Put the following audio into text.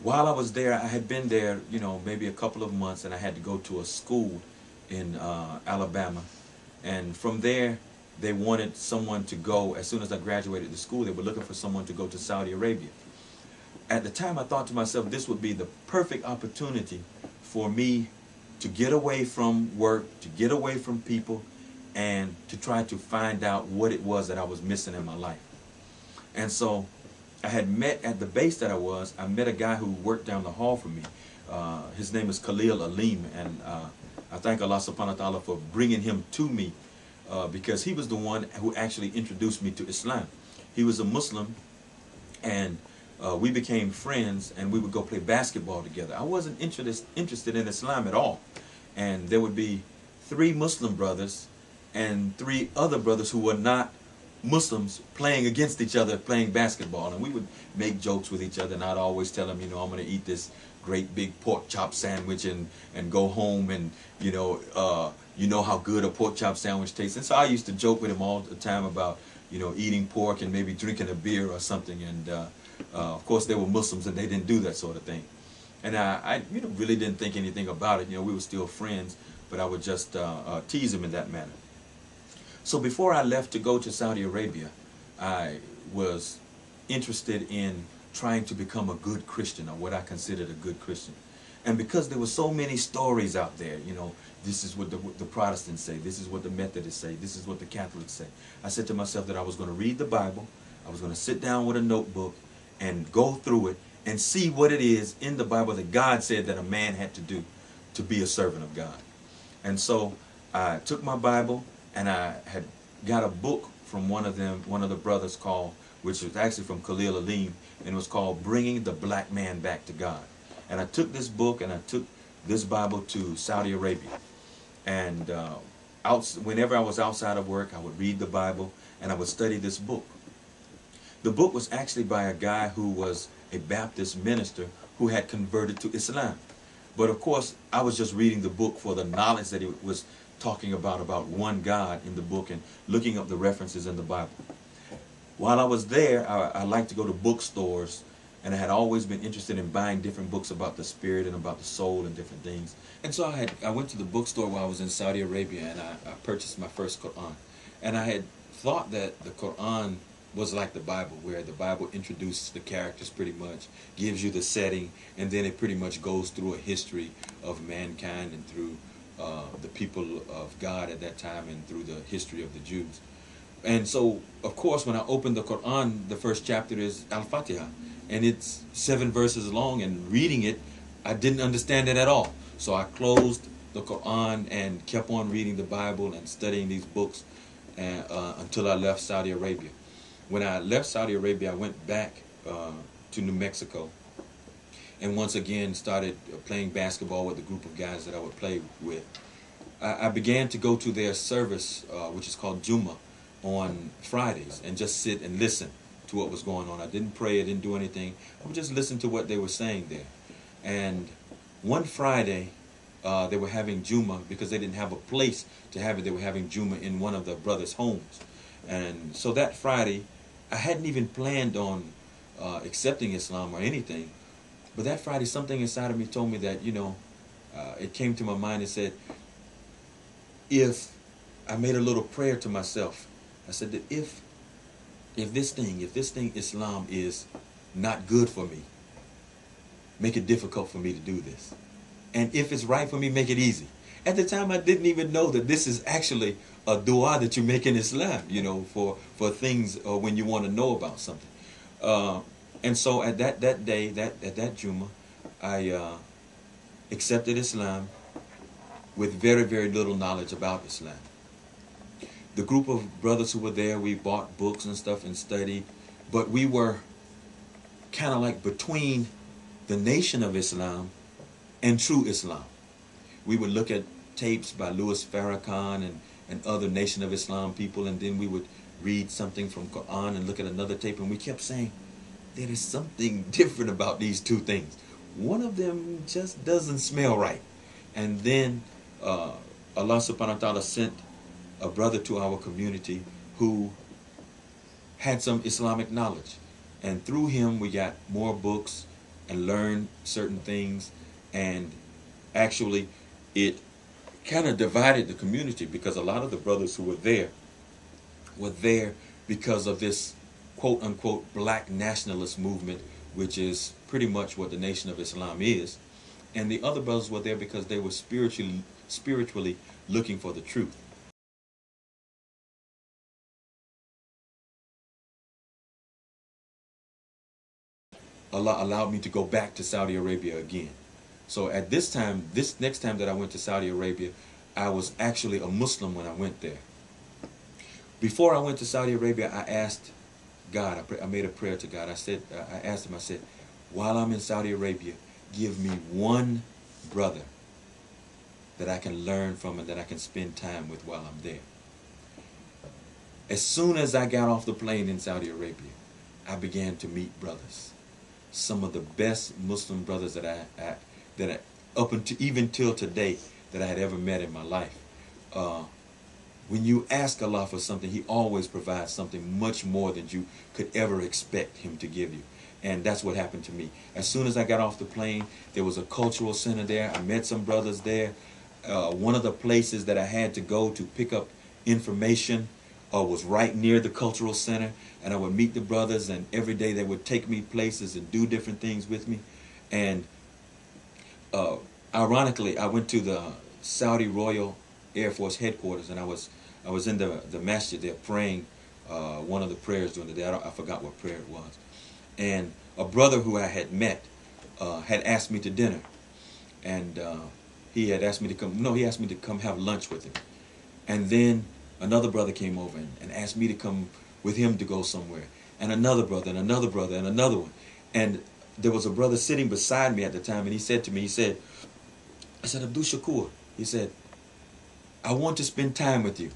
while I was there, I had been there, you know, maybe a couple of months, and I had to go to a school in Alabama. And from there, they wanted someone to go, as soon as I graduated the school, they were looking for someone to go to Saudi Arabia. At the time, I thought to myself, this would be the perfect opportunity for me to get away from work, to get away from people, and to try to find out what it was that I was missing in my life. And so I had met at the base that I met a guy who worked down the hall from me. His name is Khalil Alim, and I thank Allah subhanahu wa ta'ala for bringing him to me because he was the one who actually introduced me to Islam. He was a Muslim, and we became friends, and we would go play basketball together. I wasn't interested in Islam at all. And there would be 3 Muslim brothers and 3 other brothers who were not Muslims playing against each other, playing basketball. And we would make jokes with each other, and I'd always tell them, you know, I'm going to eat this great big pork chop sandwich and go home, and, you know how good a pork chop sandwich tastes. And so I used to joke with him all the time about, you know, eating pork and maybe drinking a beer or something. And of course, they were Muslims, and they didn't do that sort of thing. And I you know, really didn't think anything about it. You know, we were still friends, but I would just tease him in that manner. So before I left to go to Saudi Arabia, I was interested in trying to become a good Christian, or what I considered a good Christian. And because there were so many stories out there, you know, this is what the Protestants say, this is what the Methodists say, this is what the Catholics say. I said to myself that I was going to read the Bible, I was going to sit down with a notebook and go through it and see what it is in the Bible that God said that a man had to do to be a servant of God. And so I took my Bible, and I had got a book from one of the brothers called, which was actually from Khalil Alim, and it was called Bringing the Black Man Back to God. And I took this book, and I took this Bible to Saudi Arabia. And whenever I was outside of work, I would read the Bible, and I would study this book. The book was actually by a guy who was a Baptist minister who had converted to Islam. But of course, I was just reading the book for the knowledge that it was talking about one God in the book, and looking up the references in the Bible. While I was there, I liked to go to bookstores, and I had always been interested in buying different books about the spirit and about the soul and different things. And so I went to the bookstore while I was in Saudi Arabia, and I purchased my first Quran. And I had thought that the Quran was like the Bible, where the Bible introduces the characters pretty much, gives you the setting, and then it pretty much goes through a history of mankind and through the people of God at that time, and through the history of the Jews. And so, of course, when I opened the Quran, the first chapter is Al-Fatiha, and it's 7 verses long, and reading it, I didn't understand it at all. So I closed the Quran and kept on reading the Bible and studying these books until I left Saudi Arabia. When I left Saudi Arabia, I went back to New Mexico, and once again started playing basketball with a group of guys that I would play with. I began to go to their service, which is called Juma, on Fridays, and just sit and listen to what was going on. I didn't pray, I didn't do anything. I would just listen to what they were saying there. And one Friday, they were having Juma because they didn't have a place to have it. They were having Juma in one of the brothers' homes. And so that Friday, I hadn't even planned on accepting Islam or anything. But that Friday, something inside of me told me that, you know, it came to my mind and said, if I made a little prayer to myself, I said that if this thing Islam is not good for me, make it difficult for me to do this. And if it's right for me, make it easy. At the time, I didn't even know that this is actually a dua that you make in Islam, you know, for things when you want to know about something. And so at that day, at that Juma, I accepted Islam with very, very little knowledge about Islam. The group of brothers who were there, we bought books and stuff and studied, but we were kind of like between the Nation of Islam and true Islam. We would look at tapes by Louis Farrakhan and other Nation of Islam people, and then we would read something from Quran and look at another tape, and we kept saying, there is something different about these two things. One of them just doesn't smell right. And then Allah subhanahu wa ta'ala sent a brother to our community who had some Islamic knowledge. And through him we got more books, and learn certain things. And actually, it kind of divided the community, because a lot of the brothers who were there because of this quote unquote black nationalist movement, which is pretty much what the Nation of Islam is. And the other brothers were there because they were spiritually looking for the truth. Allah allowed me to go back to Saudi Arabia again. So at this time, this next time that I went to Saudi Arabia, I was actually a Muslim when I went there. Before I went to Saudi Arabia, I asked God, I made a prayer to God. I asked him, I said, while I'm in Saudi Arabia, give me one brother that I can learn from and that I can spend time with while I'm there. As soon as I got off the plane in Saudi Arabia, I began to meet brothers. Some of the best Muslim brothers that I up until even till today that I had ever met in my life. When you ask Allah for something, He always provides something much more than you could ever expect Him to give you. And that's what happened to me. As soon as I got off the plane, there was a cultural center there. I met some brothers there. One of the places that I had to go to pick up information was right near the cultural center. And I would meet the brothers, and every day they would take me places and do different things with me. And ironically, I went to the Saudi Royal Air Force headquarters, and I was in the masjid there praying one of the prayers during the day. I forgot what prayer it was. And a brother who I had met had asked me to dinner. And he had asked me to come, no, he asked me to come have lunch with him. And then another brother came over and asked me to come with him to go somewhere. And another brother, and another brother, and another one. And there was a brother sitting beside me at the time, and he said to me, I said, Abdel Shakoor, he said, I want to spend time with you.